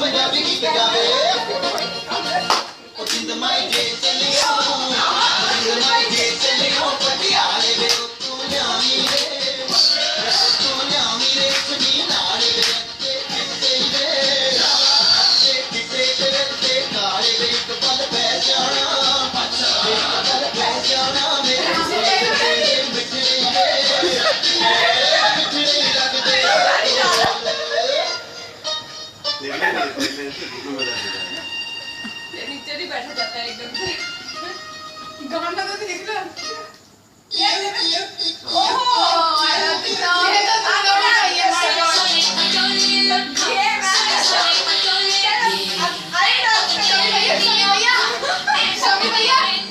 पंजाबी गीत गावे ओ जिंद माई जे चले आओ जिंद माई जे चले आओ पटियाले वे तू न्यामी रे सुनी नाले वे किते वे किते ते काले वे एक पल पै जाना एक पल पै जाना मेरे मिठड़े नीचे नहीं बैठा जाता है एकदम से गाना तो देख लो ये ओहो ये तो गाना है ये शमी भैया ये